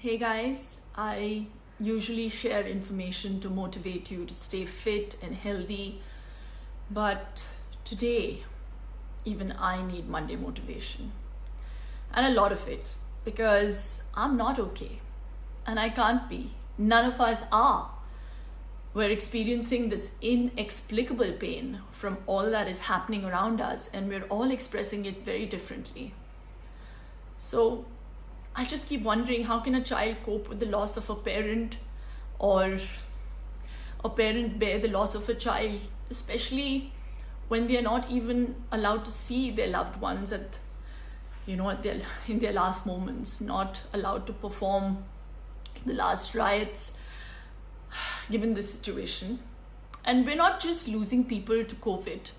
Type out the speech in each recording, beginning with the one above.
Hey guys, I usually share information to motivate you to stay fit and healthy, but today, even I need Monday motivation. And a lot of it, because I'm not okay. And I can't be. None of us are. We're experiencing this inexplicable pain from all that is happening around us, and we're all expressing it very differently. So I just keep wondering, how can a child cope with the loss of a parent, or a parent bear the loss of a child, especially when they are not even allowed to see their loved ones in their last moments, not allowed to perform the last rites, given this situation. And we're not just losing people to COVID,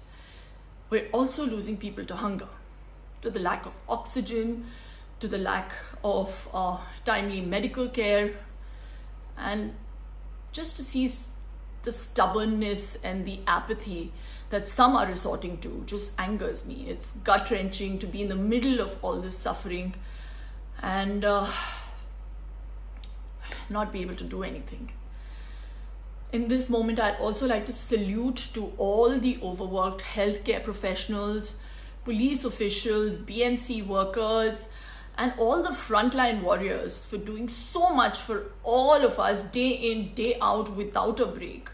we're also losing people to hunger, to the lack of oxygen, to the lack of timely medical care, and just to see the stubbornness and the apathy that some are resorting to just angers me. It's gut-wrenching to be in the middle of all this suffering and not be able to do anything. In this moment, I'd also like to salute to all the overworked healthcare professionals, police officials, BMC workers, and all the frontline warriors for doing so much for all of us day in, day out without a break.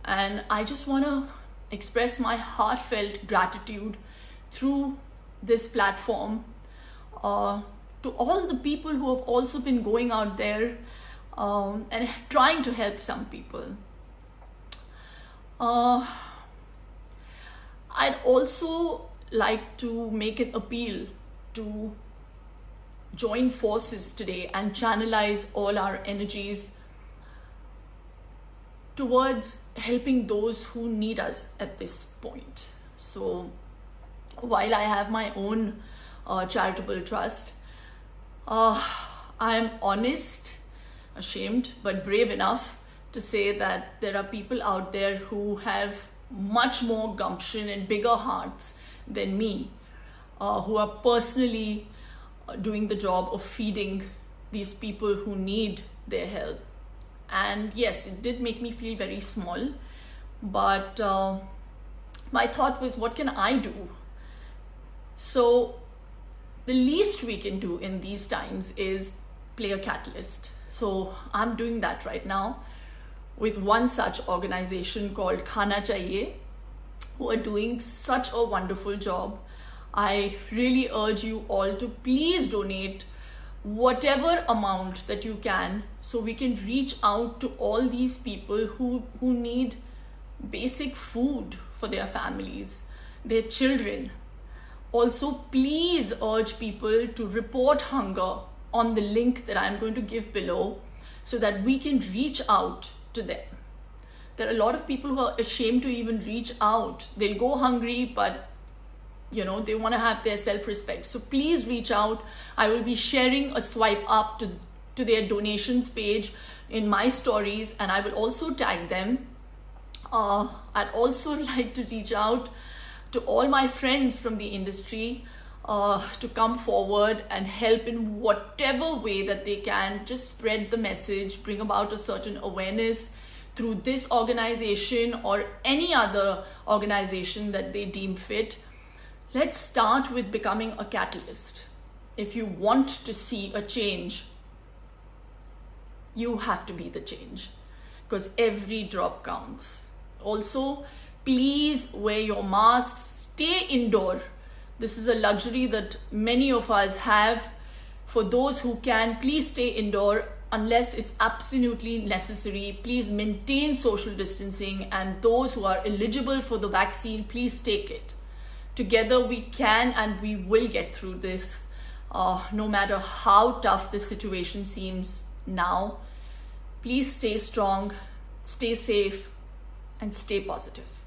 And I just want to express my heartfelt gratitude through this platform to all the people who have also been going out there and trying to help some people. I'd also like to make an appeal to join forces today and channelize all our energies towards helping those who need us at this point. So while I have my own charitable trust, I'm honest, ashamed, but brave enough to say that there are people out there who have much more gumption and bigger hearts than me, who are personally doing the job of feeding these people who need their help. And yes, it did make me feel very small, but my thought was, what can I do? So the least we can do in these times is play a catalyst. So I'm doing that right now with one such organization called Khana Chahiye, who are doing such a wonderful job. I really urge you all to please donate whatever amount that you can, so we can reach out to all these people who need basic food for their families, their children. Also, please urge people to report hunger on the link that I'm going to give below, so that we can reach out to them. There are a lot of people who are ashamed to even reach out. They'll go hungry, but they want to have their self-respect. So please reach out. I will be sharing a swipe up to their donations page in my stories, and I will also tag them. I'd also like to reach out to all my friends from the industry to come forward and help in whatever way that they can. Just spread the message, bring about a certain awareness through this organization or any other organization that they deem fit. Let's start with becoming a catalyst. If you want to see a change, you have to be the change, because every drop counts. Also, please wear your masks, stay indoor. This is a luxury that many of us have. For those who can, please stay indoor unless it's absolutely necessary. Please maintain social distancing, and those who are eligible for the vaccine, please take it. Together we can and we will get through this, no matter how tough the situation seems now. Please stay strong, stay safe, and stay positive.